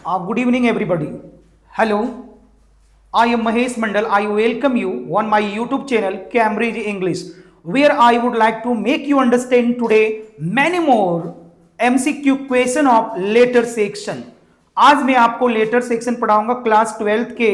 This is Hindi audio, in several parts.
Good evening, everybody. Hello, I am Mahesh Mandal. I welcome you on my YouTube channel, Cambridge English, where I would like to make you understand today many more MCQ question of later section. आज मैं आपको लेटर सेक्शन पढ़ाऊंगा क्लास 12th के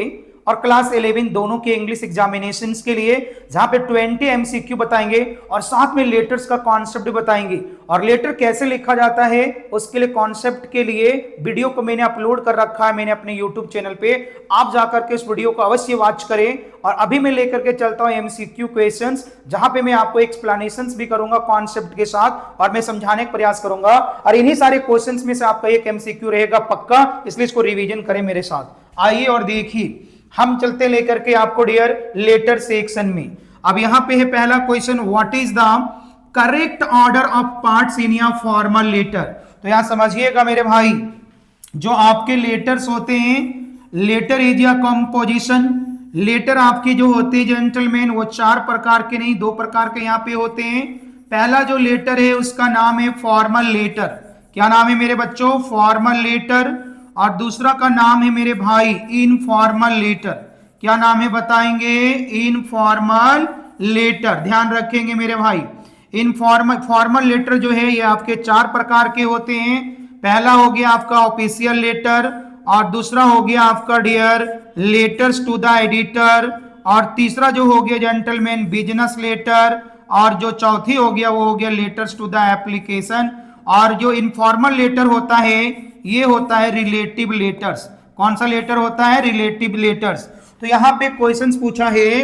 और क्लास 11 दोनों के इंग्लिश एग्जामिनेशन के लिए, जहां पे 20 एमसीक्यू बताएंगे और साथ में लेटर्स का कॉन्सेप्ट बताएंगे और लेटर कैसे लिखा जाता है उसके लिए कॉन्सेप्ट के लिए वीडियो को मैंने अपलोड कर रखा है मैंने अपने यूट्यूब चैनल पे। आप जाकर के उस वीडियो को अवश्य वॉच करें। और अभी मैं लेकर के चलता हूं एमसीक्यू क्वेश्चंस, जहां पे मैं आपको एक्सप्लेनेशंस भी करूंगा कॉन्सेप्ट के साथ और मैं समझाने का प्रयास करूंगा। और इन्हीं सारे क्वेश्चंस में से आपका एक एमसीक्यू रहेगा पक्का, इसलिए इसको रिवीजन करें मेरे साथ। आइए और देखिए, हम चलते लेकर के आपको डियर लेटर सेक्शन में। अब यहां पे है पहला question, what is the correct order of parts in your formal letter. तो यहां समझिएगा मेरे भाई, जो आपके लेटर्स होते हैं, लेटर इज या कंपोजिशन। लेटर आपके जो होते हैं जेंटलमैन, वो 4 प्रकार के नहीं 2 प्रकार के यहां पे होते हैं। पहला जो लेटर है उसका नाम है फॉर्मल लेटर। क्या नाम है मेरे बच्चों? Formal letter. और दूसरा का नाम है मेरे भाई इनफॉर्मल लेटर। क्या नाम है बताएंगे? Informal letter. ध्यान रखेंगे मेरे भाई, फॉर्मल लेटर जो है ये आपके 4 प्रकार के होते हैं। पहला हो गया आपका ऑफिशियल लेटर, और दूसरा हो गया आपका dear letters to the editor, और तीसरा जो हो गया जेंटलमैन बिजनेस लेटर, और जो चौथी हो गया वो हो गया लेटर्स टू द एप्लीकेशन। और जो इनफॉर्मल लेटर होता है ये होता है रिलेटिव लेटर्स। कौन सा लेटर होता है? Relative letters. तो यहां पे क्वेश्चंस पूछा है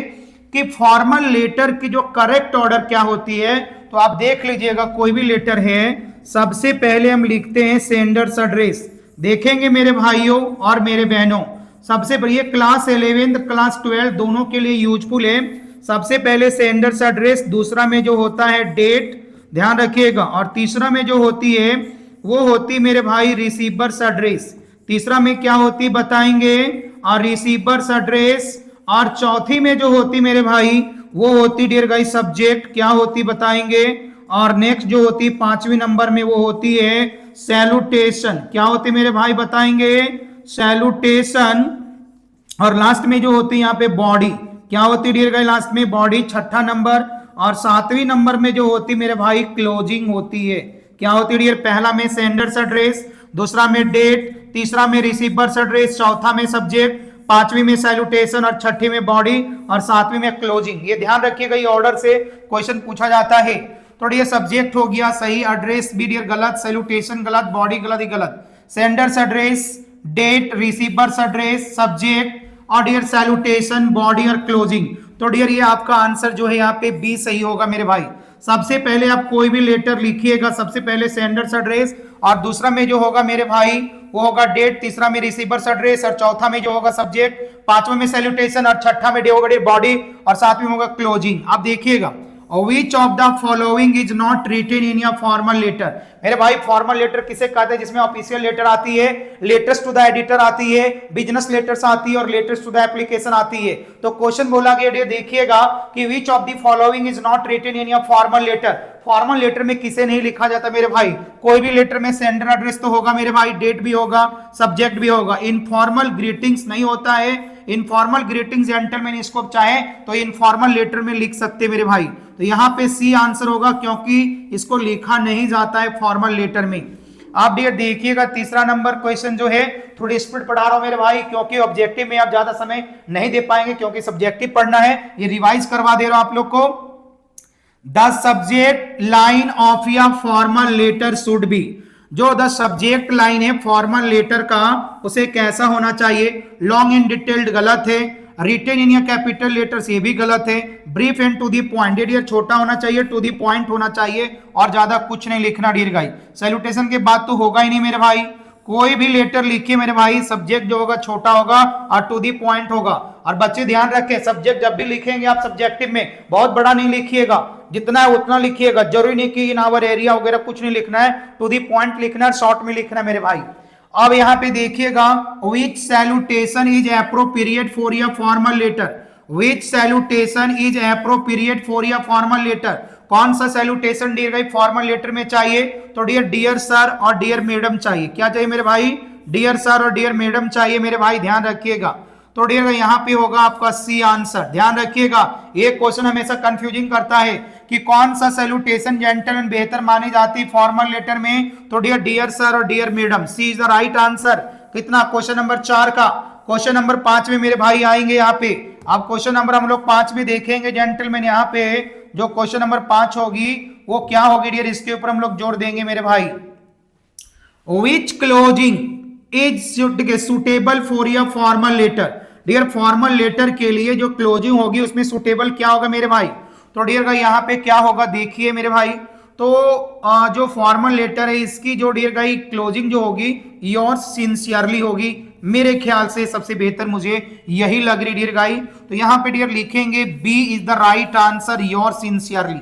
कि फॉर्मल लेटर की जो करेक्ट ऑर्डर क्या होती है। तो आप देख लीजिएगा, कोई भी लेटर है सबसे पहले हम लिखते हैं सेंडर्स एड्रेस। देखेंगे मेरे भाइयों और मेरे बहनों, सबसे बढ़िया क्लास 11 क्लास 12 दोनों के लिए यूजफुल है। सबसे पहले सेंडर्स एड्रेस, दूसरा में जो होता है डेट, ध्यान रखिएगा, और तीसरा में जो होती है वो होती मेरे भाई रिसीवर्स एड्रेस। तीसरा में क्या होती बताएंगे? और रिसीवर्स एड्रेस। और चौथी में जो होती मेरे भाई वो होती डियर गाइस सब्जेक्ट। क्या होती बताएंगे? और नेक्स्ट जो होती 5वीं नंबर में वो होती है सैल्यूटेशन। क्या होती मेरे भाई बताएंगे? सैल्यूटेशन। और लास्ट में जो होती यहाँ पे बॉडी। क्या होती डियर गाइस लास्ट में? बॉडी 6ठा नंबर। और 7वीं नंबर में जो होती मेरे भाई क्लोजिंग होती है। क्या होती है डियर? पहला में सेंडर्स एड्रेस, दूसरा में डेट, तीसरा में रिसीवर्स एड्रेस, चौथा में सब्जेक्ट, 5वीं में सैल्यूटेशन, और 6ठी में बॉडी, और 7वीं में क्लोजिंग। ये ध्यान रखिएगा, ये ऑर्डर से क्वेश्चन पूछा जाता है। तो ये सब्जेक्ट हो गया सही, एड्रेस भी डियर गलत, सैल्यूटेशन गलत, बॉडी गलत, ही गलत। Sender's address, date, receiver's address, subject, और डियर सैल्यूटेशन, बॉडी और क्लोजिंग। तो डियर ये आपका आंसर जो है यहाँ पे बी सही होगा मेरे भाई। सबसे पहले आप कोई भी लेटर लिखिएगा, सबसे पहले सेंडर्स एड्रेस, और दूसरा में जो होगा मेरे भाई वो होगा डेट, तीसरा में रिसीवर्स एड्रेस, और चौथा में जो होगा सब्जेक्ट, 5वां में सैल्यूटेशन, और 6ठा में होगा बॉडी, और 7वीं में होगा क्लोजिंग। आप देखिएगा, Which of the following is not written in your formal letter? मेरे भाई फॉर्मल लेटर किसे कहते हैं? जिसमें ऑफिशियल लेटर आती है, लेटर्स टू द एडिटर आती है, बिजनेस लेटर्स आती है, और लेटर्स टू द एप्लीकेशन आती है। तो क्वेश्चन बोला गया, देखिएगा कि which of the following is not written in your formal letter? Formal letter में किसे नहीं लिखा जाता मेरे भाई? कोई भी लेटर में सेंडर एड्रेस तो होगा मेरे भाई, डेट भी होगा, सब्जेक्ट भी होगा। इनफॉर्मल ग्रीटिंग्स नहीं होता है। इनफॉर्मल ग्रीटिंग्स जेंटलमैन इसको चाहे तो इनफॉर्मल लेटर में लिख सकते मेरे भाई। तो यहाँ पे सी आंसर होगा, क्योंकि इसको लिखा नहीं जाता है फॉर्मल लेटर में। आप डियर देखिएगा, तीसरा नंबर क्वेश्चन जो है, थोड़ी स्पीड पढ़ा रहा हूं मेरे भाई, क्योंकि ऑब्जेक्टिव में आप ज्यादा समय नहीं दे पाएंगे, क्योंकि सब्जेक्टिव पढ़ना है। ये रिवाइज करवा दे रहा हूं आप लोग को। द सब्जेक्ट लाइन ऑफ या फॉर्मल लेटर शुड बी। जो द सब्जेक्ट लाइन है फॉर्मल लेटर का, उसे कैसा होना चाहिए? लॉन्ग एंड डिटेल्ड गलत है। रिटेन इन या कैपिटल लेटर्स ये भी गलत है। Brief and to the point, ये छोटा होना चाहिए, टू दी पॉइंट होना चाहिए, और ज्यादा कुछ नहीं लिखना डियर गाइस। सैल्यूटेशन के बाद तो होगा ही नहीं मेरे भाई। कोई भी लेटर लिखिए मेरे भाई, सब्जेक्ट जो होगा छोटा होगा और टू दी पॉइंट होगा। और बच्चे ध्यान रखें, सब्जेक्ट जब भी लिखेंगे आप सब्जेक्टिव में बहुत बड़ा नहीं लिखिएगा, जितना है उतना लिखिएगा। जरूरी नहीं कि इन आवर एरिया वगैरह कुछ नहीं लिखना है, टू दी पॉइंट लिखना है, शॉर्ट में लिखना है मेरे भाई। अब यहाँ पे देखिएगा, which salutation is appropriate for your formal letter. Which salutation is appropriate for your formal letter. कौन सा सैल्यूटेशन डियर भाई फॉर्मल लेटर में चाहिए? तो डियर सर और डियर मैडम चाहिए। क्या चाहिए मेरे भाई? डियर सर और डियर मैडम चाहिए मेरे भाई, ध्यान रखिएगा। तो डियर यहाँ पे होगा आपका सी आंसर, ध्यान रखिएगा। ये क्वेश्चन हमेशा कंफ्यूजिंग करता है कि कौन सा सैल्यूटेशन जेंटलमैन बेहतर मानी जाती है फॉर्मल लेटर में। तो डियर डियर सर और dear madam, C is the right answer. कितना, क्वेश्चन नंबर 4 का। क्वेश्चन नंबर 5 में मेरे भाई आएंगे यहाँ पे। अब क्वेश्चन नंबर हम लोग 5 में देखेंगे जेंटलमैन, यहाँ पे जो क्वेश्चन नंबर 5 होगी वो क्या होगी डियर, इसके ऊपर हम लोग जोर देंगे मेरे भाई। Which closing is suitable for your formal letter. Dear formal letter के लिए जो क्लोजिंग होगी उसमें सुटेबल क्या होगा मेरे भाई। तो डियर का यहाँ पे क्या होगा देखिए मेरे भाई। तो जो फॉर्मल लेटर है इसकी जो डियर का क्लोजिंग जो होगी योर सिंसियरली होगी, मेरे ख्याल से सबसे बेहतर मुझे यही लग रही डियर गाई। तो यहाँ पे डियर लिखेंगे B is the right answer, your sincerely.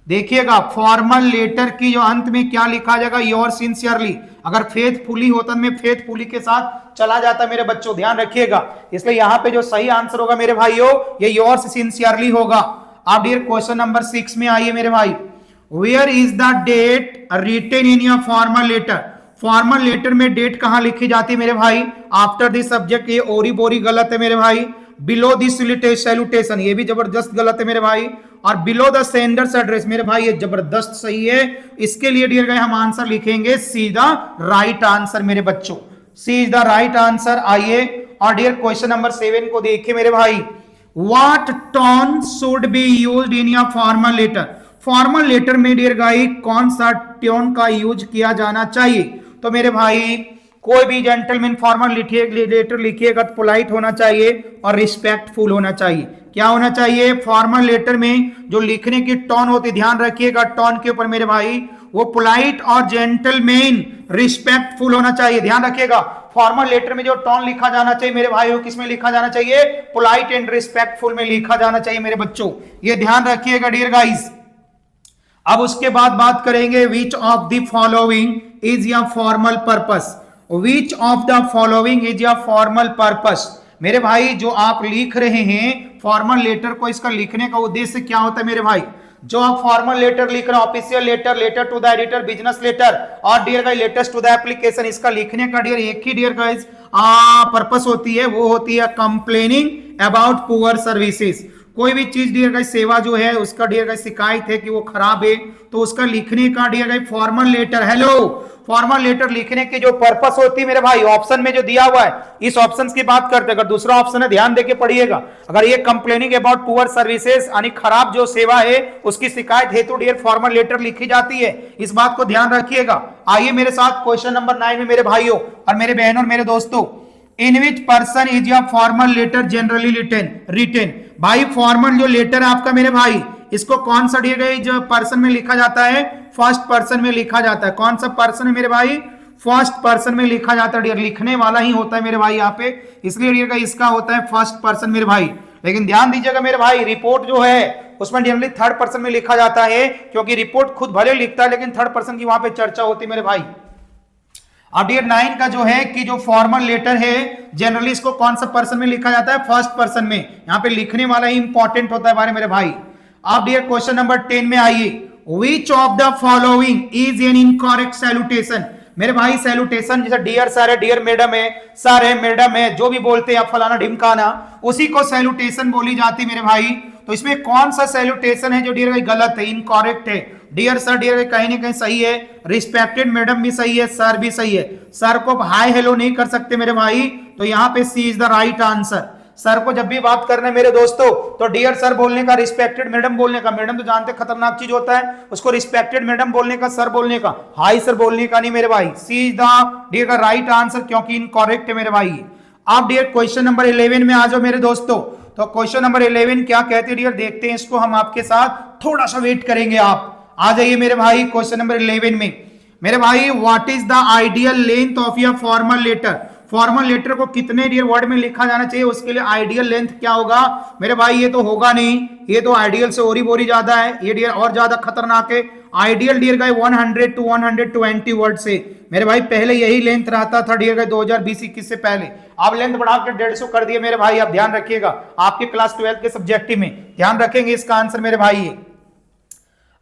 देखिएगा फॉर्मल लेटर की जो अंत में क्या लिखा जाएगा, योर सिंसियरली। अगर फेथफुली होता मैं फेथफुली के साथ चला जाता मेरे बच्चों, ध्यान रखिएगा। इसलिए यहाँ पे जो सही आंसर होगा मेरे भाइयों ये योर सिंसियरली होगा। आप डियर क्वेश्चन नंबर 6 में आइए मेरे भाई। Where is the date written in your formal letter. Formal letter में डेट कहां लिखी जाती है मेरे भाई, आफ्टर दिस सब्जेक्ट। ये ओरी बोरी गलत है मेरे भाई। बिलो दिस सैल्यूटेशन ये भी जबरदस्त गलत है मेरे भाई। और बिलो द सेंडर्स एड्रेस मेरे भाई ये जबरदस्त सही है। इसके लिए डियर हम आंसर लिखेंगे सी द राइट आंसर मेरे बच्चों, सी इज द राइट आंसर। आइए और डियर क्वेश्चन नंबर 7 को देखिए मेरे भाई। What tone should be used in your formal letter. Formal letter में डियर गाई कौन सा टोन का यूज किया जाना चाहिए। तो मेरे भाई कोई भी जेंटलमैन फॉर्मल लेटर लिखिएगा तो पोलाइट होना चाहिए और रिस्पेक्टफुल होना चाहिए। क्या होना चाहिए, फॉर्मल लेटर में जो लिखने की टोन होती, ध्यान रखिएगा टोन के ऊपर मेरे भाई, वो पोलाइट और जेंटलमैन रिस्पेक्टफुल होना चाहिए। ध्यान रखिएगा फॉर्मल लेटर में जो टोन लिखा जाना चाहिए मेरे भाई वो किसमें लिखा जाना चाहिए, पोलाइट एंड रिस्पेक्टफुल में लिखा जाना चाहिए मेरे बच्चों, ये ध्यान रखिएगा डियर गाइस। अब उसके बाद बात करेंगे which of the following is your formal purpose. Which of the following is your formal purpose. मेरे भाई जो आप लिख रहे हैं फॉर्मल लेटर को, इसका लिखने का उद्देश्य क्या होता है मेरे भाई। जो आप फॉर्मल लेटर लिख रहे हैं, official letter, letter to the editor, business letter और dear guys letters to the application, इसका लिखने का डियर एक ही डियर गाइस पर्पस होती है, वो होती है कंप्लेनिंग अबाउट पुअर सर्विसेज। कोई भी चीज डियर गाइस सेवा जो है उसका डियर गाइस शिकायत है कि वो खराब है, तो उसका लिखने का dear guys formal letter, hello, formal letter लिखने की जो पर्पस होती है मेरे भाई ऑप्शन में जो दिया हुआ है, इस ऑप्शन की बात करते हैं। अगर दूसरा ऑप्शन है ध्यान देके पढ़िएगा, अगर ये कंप्लेनिंग अबाउट पुअर सर्विसेज यानी खराब जो सेवा है उसकी शिकायत हेतु डियर फॉर्मल लेटर लिखी जाती है, इस बात को ध्यान रखिएगा। आइए मेरे साथ क्वेश्चन नंबर 9 में मेरे भाइयों और मेरे बहनों और मेरे दोस्तों, in which person is your formal letter generally written. भाई फॉर्मल जो लेटर है आपका मेरे भाई, इसको कौन सा डियर गाइस जो पर्सन में लिखा जाता है, फर्स्ट पर्सन में लिखा जाता है। कौन सा पर्सन है मेरे भाई, फर्स्ट पर्सन में लिखा जाता है डियर, लिखने वाला ही होता है मेरे भाई यहाँ पे, इसलिए डियर गाइस इसका होता है फर्स्ट पर्सन मेरे भाई। लेकिन ध्यान दीजिएगा मेरे भाई रिपोर्ट जो है उसमें जनरली थर्ड पर्सन में लिखा जाता है, क्योंकि रिपोर्ट खुद भले लिखता है लेकिन थर्ड पर्सन की वहां पे चर्चा होती है मेरे भाई। अब डियर 9 का जो है कि जो फॉर्मल लेटर है जनरली इसको कौन सा पर्सन में लिखा जाता है, फर्स्ट पर्सन में। यहाँ पे लिखने वाला ही इंपॉर्टेंट होता है हमारे मेरे भाई। अब डियर क्वेश्चन नंबर 10 में आइए। Which of the following is an incorrect salutation. मेरे भाई सैल्यूटेशन जैसे डियर सर है, डियर मैडम है, सर है, मैडम है, जो भी बोलते हैं आप फलाना ढिमकाना, उसी को सैल्यूटेशन बोली जाती है मेरे भाई। तो इसमें कौन सा सैल्यूटेशन है जो डियर भाई गलत है, इनकरेक्ट है। डियर सर डियर कहीं ना कहीं सही है, रिस्पेक्टेड मैडम भी सही है, सर भी सही है। सर को हाय हेलो नहीं कर सकते मेरे भाई, तो यहाँ पे C is the right answer. Sir को जब भी बात करना है मेरे दोस्तों तो डियर सर बोलने का, रिस्पेक्टेड मैडम बोलने का, मैडम तो जानते खतरनाक चीज होता है, उसको रिस्पेक्टेड मैडम बोलने का, सर बोलने का, हाई सर बोलने का नहीं मेरे भाई। सी इज द डियर का राइट आंसर, क्योंकि इनकरेक्ट है मेरे भाई। आप डियर क्वेश्चन नंबर 11 में आ जाओ मेरे दोस्तों। तो क्वेश्चन नंबर 11 क्या कहते हैं डियर, देखते हैं इसको हम आपके साथ, थोड़ा सा वेट करेंगे। आप आ जाइए मेरे भाई क्वेश्चन नंबर 11 में। मेरे भाई what is the ideal length of your formal letter. Formal letter को कितने डियर वर्ड में लिखा जाना चाहिए, उसके लिए आइडियल लेंथ क्या होगा मेरे भाई। ये तो होगा नहीं, ये तो आइडियल से ओरी बोरी ज्यादा है, ये डियर और ज्यादा खतरनाक है। Ideal dear guys 100 to 120 word से मेरे भाई पहले यही लेंथ रहता था डियर गाइस 2020-21 से पहले। आप लेंथ बढ़ा के 150 कर दिए मेरे भाई। आप ध्यान रखिएगा आपके क्लास 12 के सब्जेक्टिव में ध्यान रखेंगे इसका आंसर मेरे भाई है।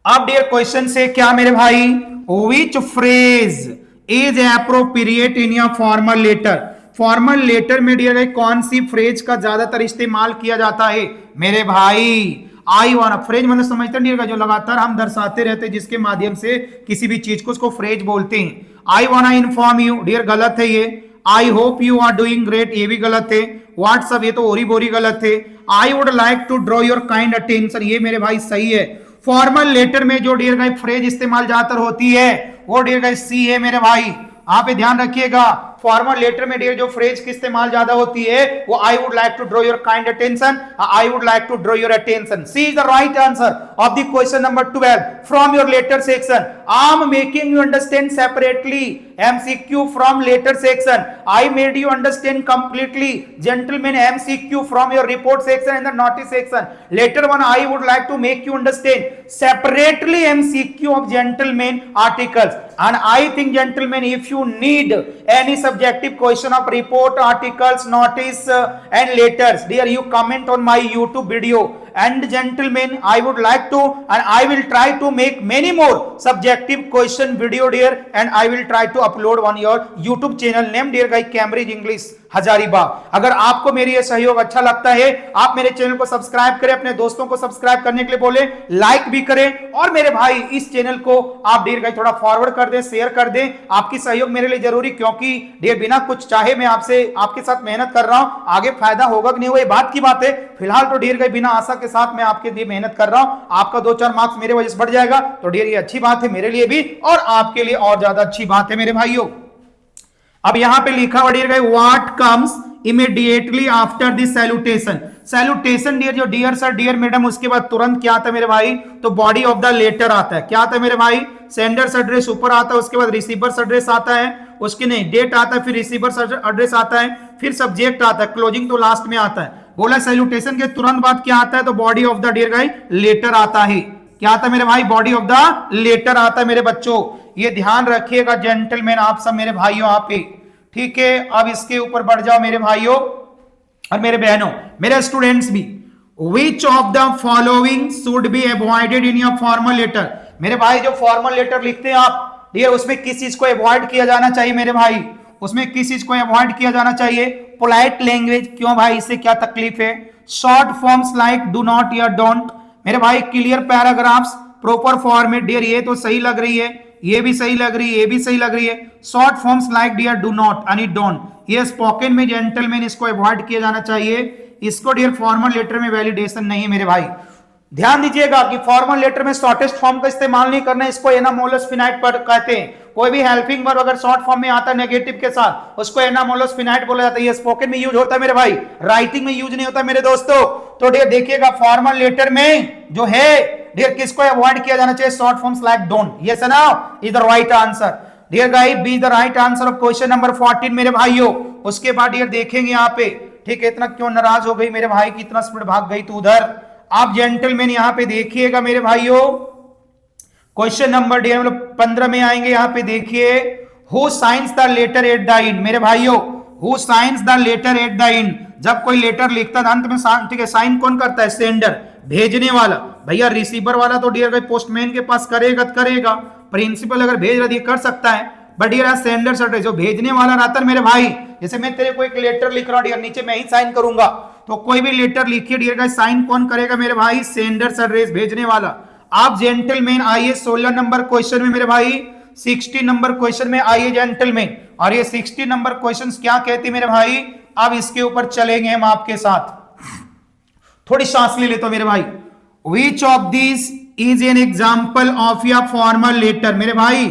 अब डियर क्वेश्चन से क्या मेरे भाई, which phrase is appropriate in your formal letter. Formal letter में डियर कौन सी फ्रेज का ज्यादातर इस्तेमाल किया जाता है मेरे भाई? आई वाना फ्रेज मतलब समझते नहीं, जो लगातार हम दर्शाते रहते हैं जिसके माध्यम से किसी भी चीज को उसको फ्रेज बोलते हैं। आई वाना इन्फॉर्म यू, डियर गलत है ये। I hope you are doing great, ये भी गलत है। व्हाट्सअप, ये तो ओरी बोरी गलत है। I would like to draw your kind attention, ये मेरे भाई सही है। फॉर्मल लेटर में जो डियर गाइस फ्रेज इस्तेमाल ज्यादातर होती है वो डियर गाइस सी है मेरे भाई। आप पे ध्यान रखिएगा, फॉर्मल लेटर में डियर जो फ्रेज की इस्तेमाल ज्यादा होती है वो I would like to draw your kind attention, I would like to draw your attention. C is the right answer of the question number 12 from your letter section. I am making you understand separately, MCQ from later section. I made you understand completely. Gentlemen, MCQ from your report section and the notice section. Later one, I would like to make you understand separately MCQ of gentlemen articles. And I think, gentlemen, if you need any subjective question of report, articles, notice, and letters, dear, you comment on my YouTube video. And gentlemen, I would like to and I will try to make many more subjective question video, dear, and I will try to upload on your YouTube channel name, dear guys, Cambridge English Hazaribagh. अगर आपको मेरी ये सहयोग अच्छा लगता है, आप मेरे चैनल को सब्सक्राइब करें, अपने दोस्तों को सब्सक्राइब करने के लिए बोले, लाइक भी करें, और मेरे भाई इस चैनल को आप डियर गाइस थोड़ा फॉरवर्ड कर दें, शेयर कर दें। आपकी सहयोग मेरे लिए जरूरी, क्योंकि डियर बिना कुछ चाहे मैं आपसे आपके साथ मेहनत कर रहा हूं, आगे फायदा होगा कि नहीं वो बात की बात है। फिलहाल तो डियर गाइस बिना आशा के साथ मैं आपके लिए मेहनत कर रहा हूं। आपका 2-4 मार्क्स मेरे वजह से बढ़ जाएगा तो डियर ये अच्छी बात है मेरे लिए भी, और आपके लिए और ज्यादा अच्छी बात है मेरे भाइयों। अब यहां पे लिखा हुआ dear guys, what comes immediately after this salutation. Salutation dear, जो डियर सर डियर मैडम, उसके बाद तुरंत क्या आता है मेरे भाई? तो बॉडी ऑफ द लेटर आता है। क्या आता है मेरे भाई? सेंडर्स एड्रेस ऊपर आता है, उसके बाद रिसीवर्स एड्रेस आता है, उसके नहीं डेट आता है, फिर रिसीवर्स एड्रेस आता है, फिर सब्जेक्ट आता है, क्लोजिंग तो लास्ट में आता है। बोला सैल्यूटेशन के तुरंत बाद क्या आता है? तो body of the dear guys letter आता है। क्या आता है मेरे भाई? बॉडी ऑफ द लेटर आता है मेरे बच्चों। ये ध्यान रखिएगा जेंटलमैन, आप सब मेरे भाइयों आप पे, ठीक है। अब इसके ऊपर बढ़ जाओ मेरे भाइयों और मेरे बहनों, मेरे स्टूडेंट्स भी। Which of the following should be avoided in your formal letter? मेरे भाई जो फॉर्मल लेटर लिखते हैं आप, ये उसमें किस चीज को अवॉइड किया जाना चाहिए मेरे भाई? उसमें किस चीज को अवॉइड किया जाना चाहिए? Polite language. क्यों भाई, इससे क्या तकलीफ है? Short forms like do not या डोंट। मेरे भाई clear paragraphs, proper format, dear ये तो सही लग रही है, ये भी सही लग रही है, ये भी सही लग रही है। Short forms like dear do not and don't, ये स्पोकन में जेंटलमैन इसको अवॉइड किया जाना चाहिए। इसको डियर फॉर्मल लेटर में वैलिडेशन नहीं मेरे भाई। ध्यान दीजिएगा कि फॉर्मल लेटर में शॉर्टेस्ट फॉर्म का इस्तेमाल नहीं करना, इसको एनामोलस फिनाइट पर कहते हैं। कोई भी हेल्पिंग वर्ब अगर शॉर्ट फॉर्म में आता है नेगेटिव के साथ, उसको एनामोलस फिनाइट बोला जाता है। ये स्पोकन में यूज होता है मेरे भाई, राइटिंग में यूज नहीं होता मेरे दोस्तों। तो डियर देखिएगा फॉर्मल लेटर में जो है डियर किसको अवॉइड किया जाना चाहिए? Short forms like don't. Yes ना is the right answer dear guys, B the right answer of question number 14 मेरे भाइयों। उसके बाद डियर देखेंगे यहाँ पे, ठीक है। इतना क्यों नाराज हो गई मेरे भाई की, इतना स्पीड भाग गई तू उधर? आप जेंटलमैन यहाँ पे देखिएगा मेरे भाइयों, क्वेश्चन नंबर डियर मतलब 15 में आएंगे। यहाँ पे देखिए, who signs the letter at the end. मेरे भाइयों who signs the letter at the end, जब कोई लेटर लिखता है अंत में, ठीक है, साइन कौन करता है? सेंडर, भेजने वाला। भैया रिसीवर वाला तो डियर पोस्टमैन के पास करेगा करेगा, प्रिंसिपल अगर भेज रहा कर सकता है, बट डियर सेंडर सटर जो भेजने वाला रहता है मेरे भाई। जैसे मैं तेरे को एक लेटर लिख रहा हूं डियर, नीचे मैं ही साइन करूंगा, तो कोई भी लेटर लिखिए डियर गाइस, साइन कौन करेगा मेरे भाई? सेंडर एड्रेस, भेजने वाला। आप जेंटलमैन आइए 16 नंबर क्वेश्चन में मेरे भाई, 60 नंबर क्वेश्चन में आइए जेंटलमैन। और ये 60 नंबर क्वेश्चन क्या कहते हैं मेरे भाई? अब इसके ऊपर चलेंगे हम आपके साथ। थोड़ी सांस ले लेते हो मेरे भाई। Which of these is an example of your formal letter? मेरे भाई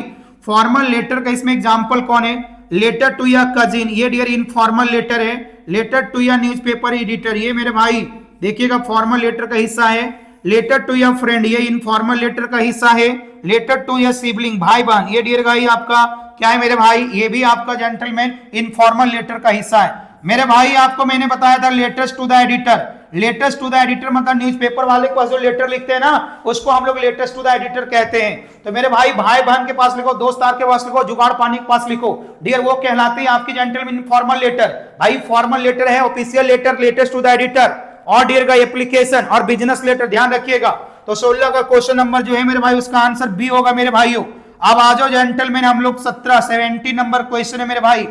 फॉर्मल लेटर का इसमें एग्जाम्पल कौन है? लेटर टू या कजिन, ये डियर इनफॉर्मल लेटर है। लेटर टू या न्यूज़पेपर एडिटर, ये मेरे भाई देखिएगा फॉर्मल लेटर का हिस्सा है। लेटर टू या फ्रेंड, ये इनफॉर्मल लेटर का हिस्सा है। लेटर टू या सिबलिंग, भाई बहन, ये डियर गाइस आपका क्या है मेरे भाई? ये भी आपका जेंटलमैन इनफॉर्मल लेटर का हिस्सा है मेरे भाई। आपको मैंने बताया था letters to the editor. Letters to the editor मतलब न्यूज़पेपर वाले के पास जो लेटर लिखते हैं ना, उसको हम लोग लेटेस्ट टू द एडिटर कहते हैं। तो मेरे भाई भाई बहन के पास लिखो, दोस्त यार के पास लिखो, जुगाड़ पानी के पास लिखो, डियर वो कहलाती है आपकी जेंटलमैन फॉर्मल लेटर। भाई फॉर्मल लेटर है official letter, letters to the editor, और डियर का एप्लीकेशन और बिजनेस लेटर, ध्यान रखिएगा। तो 16 का क्वेश्चन नंबर जो है मेरे भाई, उसका आंसर बी होगा मेरे भाइयों। अब आ जाओ जेंटलमैन, हम लोग 70 नंबर क्वेश्चन है मेरे भाई।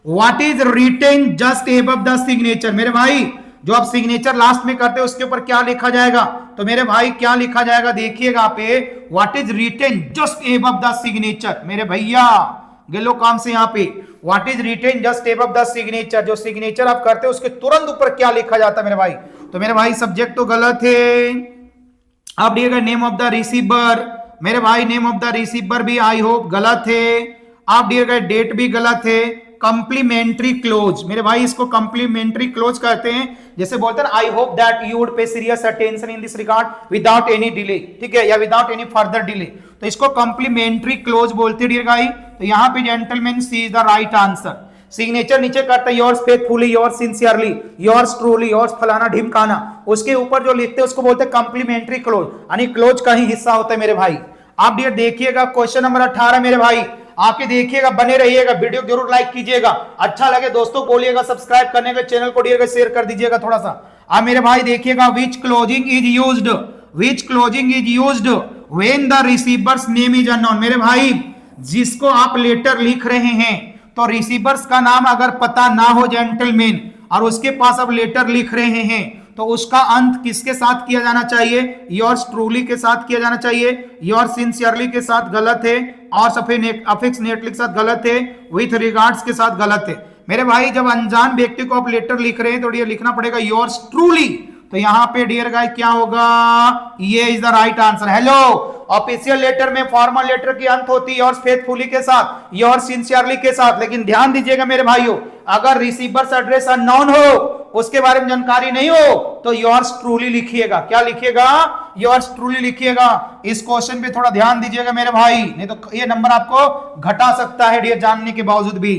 What is written just above the signature. मेरे भाई जो आप सिग्नेचर लास्ट में करते हो उसके ऊपर क्या लिखा जाएगा, तो मेरे भाई क्या लिखा जाएगा देखिएगा पे, what is written just above the signature. मेरे भैया गेलो काम से यहाँ पे what is written just above the signature, जो सिग्नेचर आप करते हो उसके तुरंत ऊपर क्या लिखा जाता है मेरे भाई। तो मेरे भाई सब्जेक्ट तो गलत है। अब दिएगा नेम ऑफ द रिसीवर। मेरे भाई नेम ऑफ द रिसीवर भी आई होप गलत है। आप दिएगा डेट भी गलत है। कंप्लीमेंट्री क्लोज, मेरे भाई इसको कंप्लीमेंट्री क्लोज कहते हैं, जैसे बोलते हैं I hope that you would pay serious attention in this regard without any delay, ठीक है, या विदाउट एनी फर्दर डिले, तो इसको कंप्लीमेंट्री क्लोज बोलते हैं डियर गाइस। तो यहाँ पे gentleman C is the right answer. Signature नीचे करता है yours faithfully, yours sincerely, yours truly, yours फलाना ढिमकाना, उसके ऊपर जो लिखते हैं उसको बोलते हैं कंप्लीमेंट्री क्लोज, यानी क्लोज का ही हिस्सा होता है मेरे भाई। आप डियर देखिएगा क्वेश्चन नंबर 18 मेरे भाई, आके देखिएगा, बने रहिएगा, वीडियो जरूर लाइक कीजिएगा, अच्छा लगे दोस्तों बोलिएगा सब्सक्राइब करने का, चैनल को डियर शेयर कर दीजिएगा थोड़ा सा। अब मेरे भाई देखिएगा which closing is used, which closing is used when the receiver's name is unknown. मेरे भाई जिसको आप लेटर लिख रहे हैं तो रिसीवर्स का नाम अगर पता ना हो जेंटलमैन और उसके पास आप लेटर लिख रहे हैं तो उसका अंत किसके साथ किया जाना चाहिए, योर्स ट्रूली के साथ किया जाना चाहिए, योर्स सिंसियरली के साथ गलत है, और अफिक्स नेटली के साथ गलत है, विथ रिगार्ड्स के साथ गलत है। मेरे भाई जब अनजान व्यक्ति को आप लेटर लिख रहे हैं तो ये लिखना पड़ेगा योर्स ट्रूली, तो यहां पे डियर गाइस क्या होगा, ये is the right answer. Hello, official letter में फॉर्मल लेटर की अंत होती है योर्स फेथफुली के साथ, योर्स सिंसियरली के साथ, लेकिन ध्यान दीजिएगा मेरे भाइयों, अगर रिसीवर्स एड्रेस अननोन हो, उसके बारे में जानकारी नहीं हो, तो योर्स ट्रूली लिखिएगा। क्या लिखिएगा, योर्स ट्रूली लिखिएगा। इस क्वेश्चन पे थोड़ा ध्यान दीजिएगा मेरे भाई, नहीं तो ये नंबर आपको घटा सकता है डियर जानने के बावजूद भी।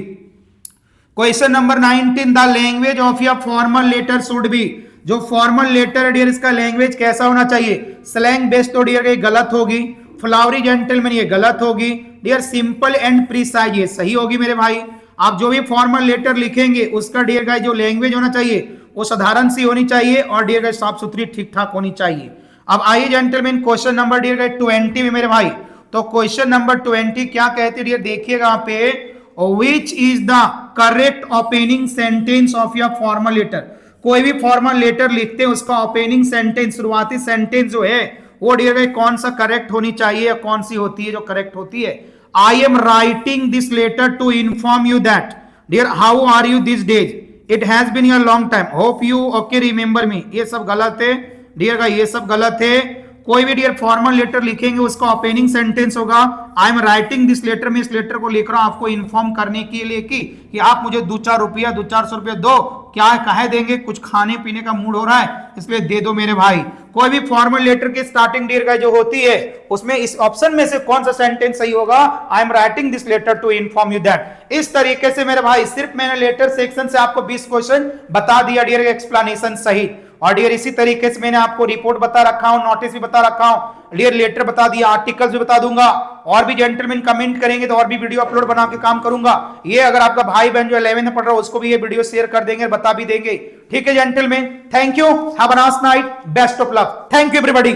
Question number 19, the language of your formal letter should be. जो फॉर्मल लेटर है डियर इसका लैंग्वेज कैसा होना चाहिए, स्लैंग बेस्ड तो डियर ये गलत होगी, फ्लावरी जेंटलमैन ये गलत होगी, डियर सिंपल एंड प्रिसाइज ये सही होगी मेरे भाई। आप जो भी फॉर्मल लेटर लिखेंगे उसका डियर गाइस जो लैंग्वेज होना चाहिए वो साधारण सी होनी चाहिए और डियर गाइस साफ सुथरी ठीक ठाक होनी चाहिए। अब आइए gentleman question number dear guys 20 में मेरे भाई, तो क्वेश्चन नंबर 20 क्या कहते हैं डियर देखिएगा यहाँ पे, which is the correct opening sentence of your formal letter. कोई भी फॉर्मल लेटर लिखते हैं उसका ओपनिंग सेंटेंस, शुरुआती सेंटेंस जो है वो डियर गाइस कौन सा करेक्ट होनी चाहिए या कौन सी होती है जो करेक्ट होती है। I am writing this letter to inform you that, dear, how are you these days? It has been a long time. Hope you okay remember me. ये सब गलत है डियर का, ये सब गलत है। कोई भी डियर फॉर्मल लेटर लिखेंगे उसका ओपनिंग सेंटेंस होगा I am writing this letter, में इस लेटर को लिख रहा हूं आपको इन्फॉर्म करने के लिए कि आप मुझे 2-4 रुपया 200-400 रुपया दो, क्या कहे देंगे, कुछ खाने पीने का मूड हो रहा है इसलिए दे दो मेरे भाई। कोई भी फॉर्मल लेटर की स्टार्टिंग डियर का जो होती है उसमें इस ऑप्शन में से कौन सा सेंटेंस सही होगा, I am writing this letter to inform you that. इस तरीके से मेरे भाई सिर्फ मैंने लेटर सेक्शन से आपको 20 क्वेश्चन बता दिया डियर एक्सप्लेनेशन सही, और डियर इसी तरीके से मैंने आपको रिपोर्ट बता रखा हूं, नोटिस भी बता रखा हूं, डियर लेटर बता दिया, आर्टिकल्स भी बता दूंगा, और भी जेंटलमैन कमेंट करेंगे तो और भी वीडियो अपलोड बना के काम करूंगा। ये अगर आपका भाई बहन जो 11th में पढ़ रहा है उसको भी ये वीडियो शेयर कर देंगे, बता भी देंगे। ठीक है gentleman, thank you, have a nice night, best of luck, thank you everybody.